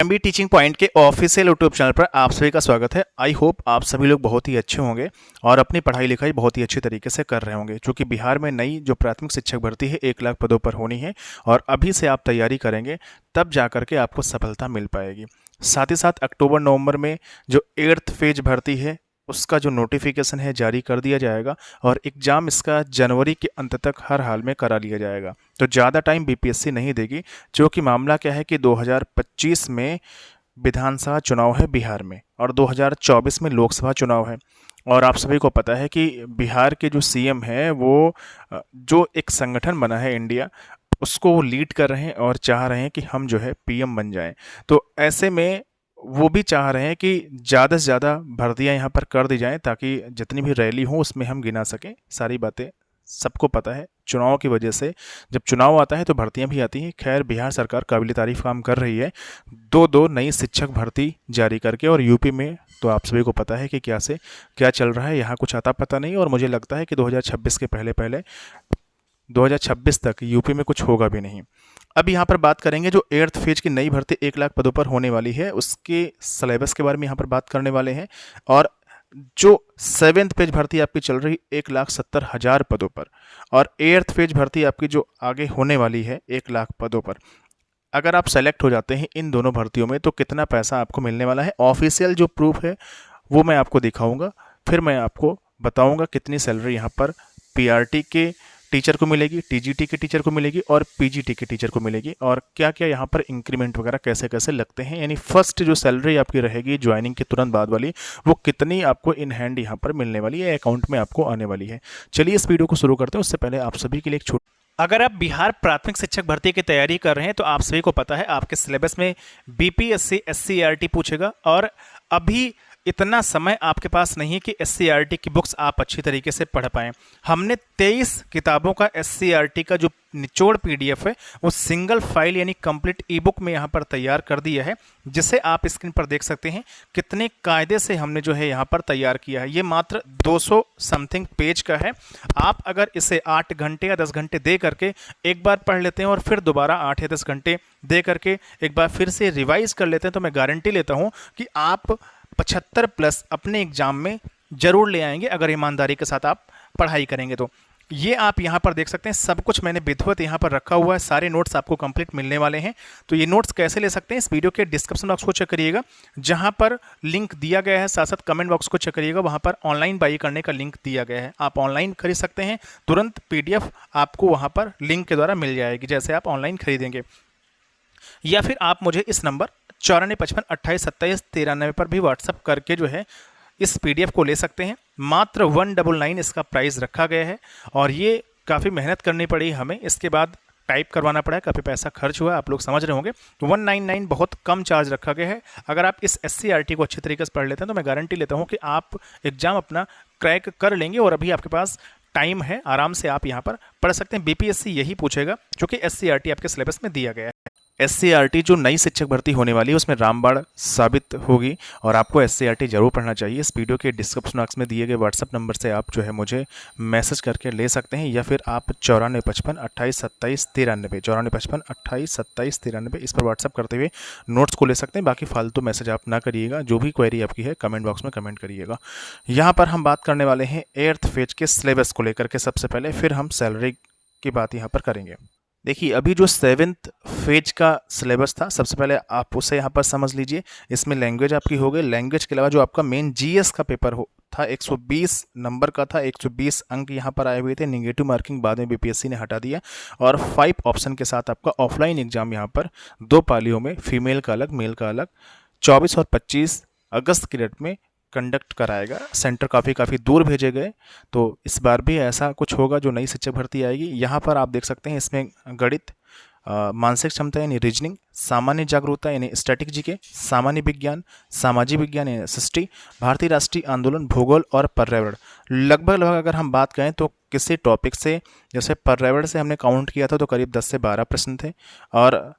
MB teaching point के official YouTube channel पर आप सभी का स्वागत है। आई होप आप सभी लोग बहुत ही अच्छे होंगे और अपनी पढ़ाई लिखाई बहुत ही अच्छी तरीके से कर रहे होंगे, क्योंकि बिहार में नई जो प्राथमिक शिक्षक भर्ती है 1 लाख पदों पर होनी है और अभी से आप तैयारी करेंगे तब जा करके आपको सफलता मिल पाएगी। साथ ही साथ अक्टूबर नवंबर में जो 8th फेज भर्ती है उसका जो नोटिफिकेशन है जारी कर दिया जाएगा और एग्ज़ाम इसका जनवरी के अंत तक हर हाल में करा लिया जाएगा। तो ज़्यादा टाइम बीपीएससी नहीं देगी, जो कि मामला क्या है कि 2025 में विधानसभा चुनाव है बिहार में और 2024 में लोकसभा चुनाव है। और आप सभी को पता है कि बिहार के जो सीएम है वो जो एक संगठन बना है इंडिया, उसको वो लीड कर रहे हैं और चाह रहे हैं कि हम जो है पीएम बन जाएं। तो ऐसे में वो भी चाह रहे हैं कि ज़्यादा से ज़्यादा भर्तियां यहाँ पर कर दी जाएं ताकि जितनी भी रैली हो उसमें हम गिना सकें। सारी बातें सबको पता है, चुनाव की वजह से जब चुनाव आता है तो भर्तियां भी आती हैं। खैर, बिहार सरकार काबिल तारीफ काम कर रही है, दो नई शिक्षक भर्ती जारी करके। और यूपी में तो आप सभी को पता है कि क्या से क्या चल रहा है, यहाँ कुछ आता पता नहीं। और मुझे लगता है कि 2026 के पहले पहले 2026 तक यूपी में कुछ होगा भी नहीं। अब यहाँ पर बात करेंगे जो 8th फेज की नई भर्ती 1 लाख पदों पर होने वाली है, उसके सिलेबस के बारे में यहाँ पर बात करने वाले हैं। और जो 7th फेज भर्ती आपकी चल रही 1,70,000 पदों पर और 8th फेज भर्ती आपकी जो आगे होने वाली है 1 लाख पदों पर, अगर आप सेलेक्ट हो जाते हैं इन दोनों भर्तियों में तो कितना पैसा आपको मिलने वाला है, ऑफिशियल जो प्रूफ है वो मैं आपको दिखाऊंगा। फिर मैं आपको बताऊंगा कितनी सैलरी यहाँ पर पीआरटी के टीचर को मिलेगी, टीजीटी के टीचर को मिलेगी और पीजीटी के टीचर को मिलेगी, और क्या क्या यहाँ पर इंक्रीमेंट वगैरह कैसे कैसे लगते हैं। यानी फर्स्ट जो सैलरी आपकी रहेगी ज्वाइनिंग के तुरंत बाद वाली, वो कितनी आपको इन हैंड यहाँ पर मिलने वाली है, अकाउंट में आपको आने वाली है। चलिए इस वीडियो को शुरू करते हैं। उससे पहले आप सभी के लिए एक अगर आप बिहार प्राथमिक शिक्षक भर्ती की तैयारी कर रहे हैं तो आप सभी को पता है आपके सिलेबस में बीपीएससी एससीईआरटी पूछेगा। और अभी इतना समय आपके पास नहीं है कि एससीईआरटी की बुक्स आप अच्छी तरीके से पढ़ पाएं। हमने 23 किताबों का एससीईआरटी का जो निचोड़ पीडीएफ है वो सिंगल फाइल यानी कंप्लीट ई बुक में यहाँ पर तैयार कर दिया है, जिसे आप स्क्रीन पर देख सकते हैं कितने कायदे से हमने जो है यहाँ पर तैयार किया है। ये मात्र 200 समथिंग पेज का है। आप अगर इसे 8 घंटे या 10 घंटे दे करके एक बार पढ़ लेते हैं और फिर दोबारा 8 या 10 घंटे दे करके एक बार फिर से रिवाइज कर लेते हैं तो मैं गारंटी लेता हूँ कि आप 75+ अपने एग्जाम में जरूर ले आएंगे अगर ईमानदारी के साथ आप पढ़ाई करेंगे तो। ये आप यहाँ पर देख सकते हैं, सब कुछ मैंने विधिवत यहाँ पर रखा हुआ है, सारे नोट्स आपको कंप्लीट मिलने वाले हैं। तो ये नोट्स कैसे ले सकते हैं, इस वीडियो के डिस्क्रिप्शन बॉक्स को चेक करिएगा, जहाँ पर लिंक दिया गया है। साथ साथ कमेंट बॉक्स को चेक करिएगा, वहाँ पर ऑनलाइन बाई करने का लिंक दिया गया है। आप ऑनलाइन खरीद सकते हैं, तुरंत पीडीएफ आपको वहाँ पर लिंक के द्वारा मिल जाएगी जैसे आप ऑनलाइन खरीदेंगे। या फिर आप मुझे इस नंबर 9455282793 पर भी व्हाट्सअप करके जो है इस पीडीएफ को ले सकते हैं। मात्र 199 इसका प्राइस रखा गया है और ये काफ़ी मेहनत करनी पड़ी हमें, इसके बाद टाइप करवाना पड़ा है, काफ़ी पैसा खर्च हुआ, आप लोग समझ रहे होंगे। तो 199 बहुत कम चार्ज रखा गया है। अगर आप इस एससीईआरटी को अच्छे तरीके से पढ़ लेते हैं तो मैं गारंटी लेता हूँ कि आप एग्जाम अपना क्रैक कर लेंगे। और अभी आपके पास टाइम है, आराम से आप यहाँ पर पढ़ सकते हैं। बीपीएससी यही पूछेगा जो कि एससीईआरटी आपके सिलेबस में दिया गया है। एससीईआरटी जो नई शिक्षक भर्ती होने वाली है उसमें रामबाण साबित होगी और आपको एससीईआरटी जरूर पढ़ना चाहिए। इस वीडियो के डिस्क्रिप्शन बॉक्स में दिए गए व्हाट्सअप नंबर से आप जो है मुझे मैसेज करके ले सकते हैं, या फिर आप 9455282793 9455282793 इस पर व्हाट्सअप करते हुए नोट्स को ले सकते हैं। बाकी फालतू मैसेज आप ना करिएगा, जो भी क्वेरी आपकी है कमेंट बॉक्स में कमेंट करिएगा। यहाँ पर हम बात करने वाले हैं 8th फेज के सिलेबस को लेकर के सबसे पहले, फिर हम सैलरी की बात यहाँ पर करेंगे। देखिए, अभी जो 7th फेज का सिलेबस था सबसे पहले आप उसे यहाँ पर समझ लीजिए। इसमें लैंग्वेज आपकी हो गई, लैंग्वेज के अलावा जो आपका मेन जीएस का पेपर था 120 नंबर का था, 120 अंक यहाँ पर आए हुए थे। निगेटिव मार्किंग बाद में बीपीएससी ने हटा दिया और 5 ऑप्शन के साथ आपका ऑफलाइन एग्जाम यहाँ पर 2 पालियों में, फीमेल का अलग मेल का अलग, 24 और 25 अगस्त की डेट में कंडक्ट कराएगा। सेंटर काफ़ी दूर भेजे गए, तो इस बार भी ऐसा कुछ होगा जो नई शिक्षक भर्ती आएगी। यहाँ पर आप देख सकते हैं इसमें गणित, मानसिक क्षमता यानी रीजनिंग, सामान्य जागरूकता यानी स्टैटिक जीके, सामान्य विज्ञान, सामाजिक विज्ञान यानी सृष्टि, भारतीय राष्ट्रीय आंदोलन, भूगोल और पर्यावरण। लगभग अगर हम बात करें तो किसी टॉपिक से, जैसे पर्यावरण से हमने काउंट किया था तो करीब 10 से 12 प्रश्न थे, और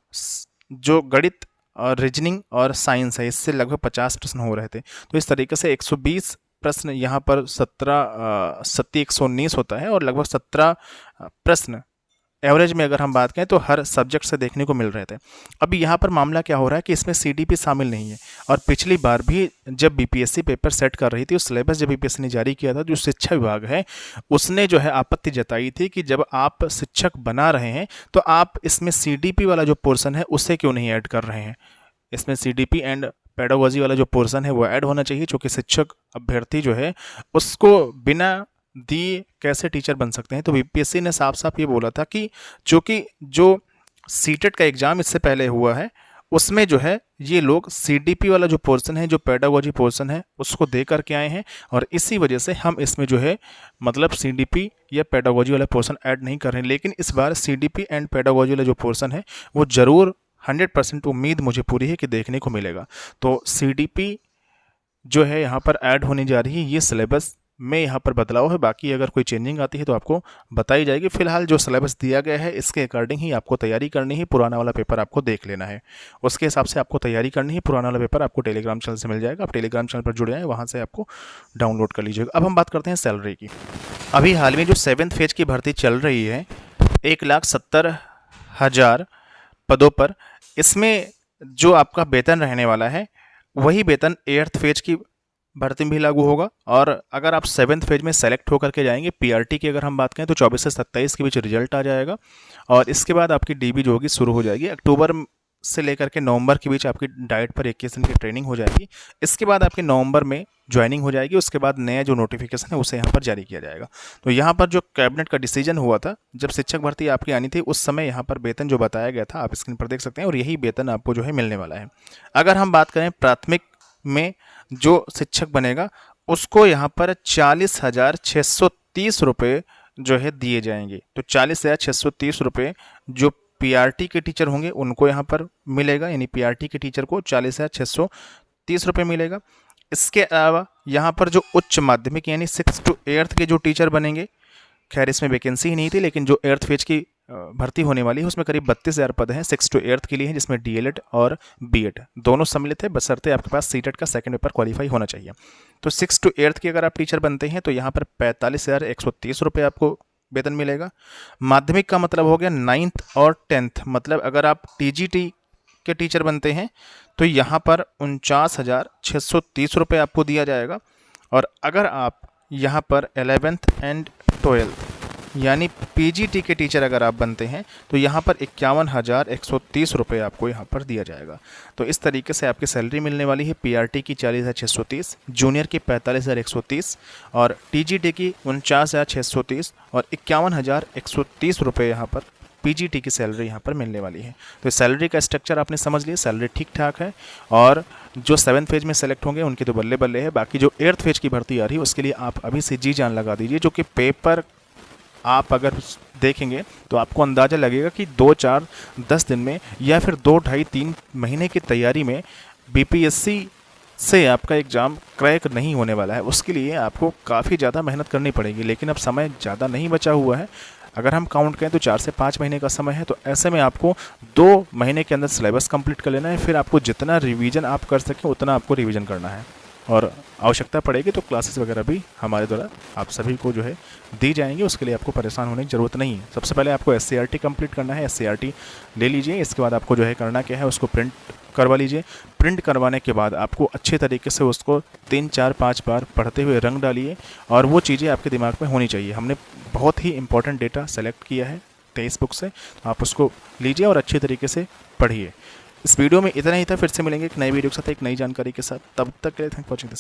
जो गणित और रीजनिंग और साइंस है इससे लगभग 50 प्रश्न हो रहे थे। तो इस तरीके से 120 प्रश्न यहाँ पर 17 119 होता है और लगभग 17 प्रश्न एवरेज में अगर हम बात करें तो हर सब्जेक्ट से देखने को मिल रहे थे। अभी यहाँ पर मामला क्या हो रहा है कि इसमें सीडीपी शामिल नहीं है। और पिछली बार भी जब बीपीएससी पेपर सेट कर रही थी, उस सिलेबस जब बीपीएससी ने जारी किया था, जो शिक्षा विभाग है उसने जो है आपत्ति जताई थी कि जब आप शिक्षक बना रहे हैं तो आप इसमें सीडीपी वाला जो पोर्शन है उसे क्यों नहीं ऐड कर रहे हैं। इसमें सीडीपी एंड पेडागोजी वाला जो पोर्शन है वो ऐड होना चाहिए, क्योंकि शिक्षक अभ्यर्थी जो है उसको बिना दिए कैसे टीचर बन सकते हैं। तो बीपीएससी ने साफ साफ ये बोला था कि चूँकि जो सीटेट का एग्ज़ाम इससे पहले हुआ है उसमें जो है ये लोग सीडीपी वाला जो पोर्शन है, जो पेडागोजी पोर्शन है, उसको दे करके आए हैं, और इसी वजह से हम इसमें जो है मतलब सीडीपी या पेडागोजी वाला पोर्शन ऐड नहीं कर रहे हैं। लेकिन इस बार सीडीपी एंड पेडागोजी वाला जो पोर्शन है वो ज़रूर 100% उम्मीद मुझे पूरी है कि देखने को मिलेगा। तो सीडीपी जो है यहाँ पर ऐड होने जा रही है, ये सिलेबस में यहाँ पर बदलाव है। बाकी अगर कोई चेंजिंग आती है तो आपको बताई जाएगी। फिलहाल जो सिलेबस दिया गया है इसके अकॉर्डिंग ही आपको तैयारी करनी है। पुराना वाला पेपर आपको देख लेना है, उसके हिसाब से आपको तैयारी करनी है। पुराना वाला पेपर आपको टेलीग्राम चैनल से मिल जाएगा, आप टेलीग्राम चैनल पर जुड़े हैं, वहाँ से आपको डाउनलोड कर लीजिएगा। अब हम बात करते हैं सैलरी की। अभी हाल में जो 7th फेज की भर्ती चल रही है 1,70,000 पदों पर, इसमें जो आपका वेतन रहने वाला है वही वेतन 8th फेज की भर्ती में भी लागू होगा। और अगर आप 7th फेज में सेलेक्ट होकर के जाएंगे, पीआरटी की अगर हम बात करें तो 24 से 27 के बीच रिजल्ट आ जाएगा, और इसके बाद आपकी डीबी जो होगी शुरू हो जाएगी। अक्टूबर से लेकर के नवंबर के बीच आपकी डाइट पर 21 दिन की ट्रेनिंग हो जाएगी। इसके बाद आपकी नवंबर में ज्वाइनिंग हो जाएगी। उसके बाद नया जो नोटिफिकेशन है उसे यहाँ पर जारी किया जाएगा। तो यहाँ पर जो कैबिनेट का डिसीजन हुआ था जब शिक्षक भर्ती आपकी आनी थी, उस समय यहाँ पर वेतन जो बताया गया था आप स्क्रीन पर देख सकते हैं, और यही वेतन आपको जो है मिलने वाला है। अगर हम बात करें प्राथमिक में जो शिक्षक बनेगा उसको यहाँ पर 40,630 रुपये जो है दिए जाएंगे। तो 40,630 रुपये जो पीआरटी के टीचर होंगे उनको यहाँ पर मिलेगा, यानी पीआरटी के टीचर को 40,630 रुपये मिलेगा। इसके अलावा यहाँ पर जो उच्च माध्यमिक यानी 6 to 8th के जो टीचर बनेंगे, खैर इसमें वैकेंसी ही नहीं थी, लेकिन जो 8th फेज की भर्ती होने वाली है उसमें करीब 32,000 पद हैं 6 to 8th के लिए हैं, जिसमें डीएलएड और बीएड दोनों सम्मिलित है, बशर्ते आपके पास सीटेट का सेकंड पेपर क्वालिफाई होना चाहिए। तो 6 to 8th की अगर आप टीचर बनते हैं तो यहाँ पर 45,130 रुपये आपको वेतन मिलेगा। माध्यमिक का मतलब हो गया 9th और 10th, मतलब अगर आप टीजीटी के टीचर बनते हैं तो यहाँ पर 49,630 रुपये आपको दिया जाएगा। और अगर आप यहाँ पर 11th एंड 12th यानी पीजीटी के टीचर अगर आप बनते हैं तो यहाँ पर 51,130 रुपये आपको यहाँ पर दिया जाएगा। तो इस तरीके से आपकी सैलरी मिलने वाली है। पीआरटी की 40,630, जूनियर की 45,130 और टीजीटी की 49,630 और 51,130 रुपये यहाँ पर पीजीटी की सैलरी यहाँ पर मिलने वाली है। तो सैलरी का स्ट्रक्चर आपने समझ लिया, सैलरी ठीक ठाक है। और जो 7th फेज में सेलेक्ट होंगे उनकी तो बल्ले बल्ले है। बाकी जो 8th फेज की भर्ती आ रही है उसके लिए आप अभी से जी जान लगा दीजिए, जो कि पेपर आप अगर देखेंगे तो आपको अंदाज़ा लगेगा कि 2-4-10 दिन में या फिर 2-2.5-3 महीने की तैयारी में बीपीएससी से आपका एग्ज़ाम क्रैक नहीं होने वाला है। उसके लिए आपको काफ़ी ज़्यादा मेहनत करनी पड़ेगी, लेकिन अब समय ज़्यादा नहीं बचा हुआ है। अगर हम काउंट करें तो 4 से 5 महीने का समय है। तो ऐसे में आपको 2 महीने के अंदर सिलेबस कंप्लीट कर लेना है। फिर आपको जितना रिवीजन आप कर सकें उतना आपको रिवीजन करना है, और आवश्यकता पड़ेगी तो क्लासेस वगैरह भी हमारे द्वारा आप सभी को जो है दी जाएंगी। उसके लिए आपको परेशान होने की ज़रूरत नहीं है। सबसे पहले आपको एससीईआरटी कंप्लीट करना है, एससीईआरटी ले लीजिए। इसके बाद आपको जो है करना क्या है, उसको प्रिंट करवा लीजिए। प्रिंट करवाने के बाद आपको अच्छे तरीके से उसको 3-4-5 बार पढ़ते हुए रंग डालिए, और वो चीज़ें आपके दिमाग में होनी चाहिए। हमने बहुत ही इंपॉर्टेंट डेटा सेलेक्ट किया है 23 बुक से, तो आप उसको लीजिए और अच्छे तरीके से पढ़िए। इस वीडियो में इतना ही था। फिर से मिलेंगे एक नई वीडियो के साथ, एक नई जानकारी के साथ। तब तक के लिए थैंक फॉर वॉचिंग दिस।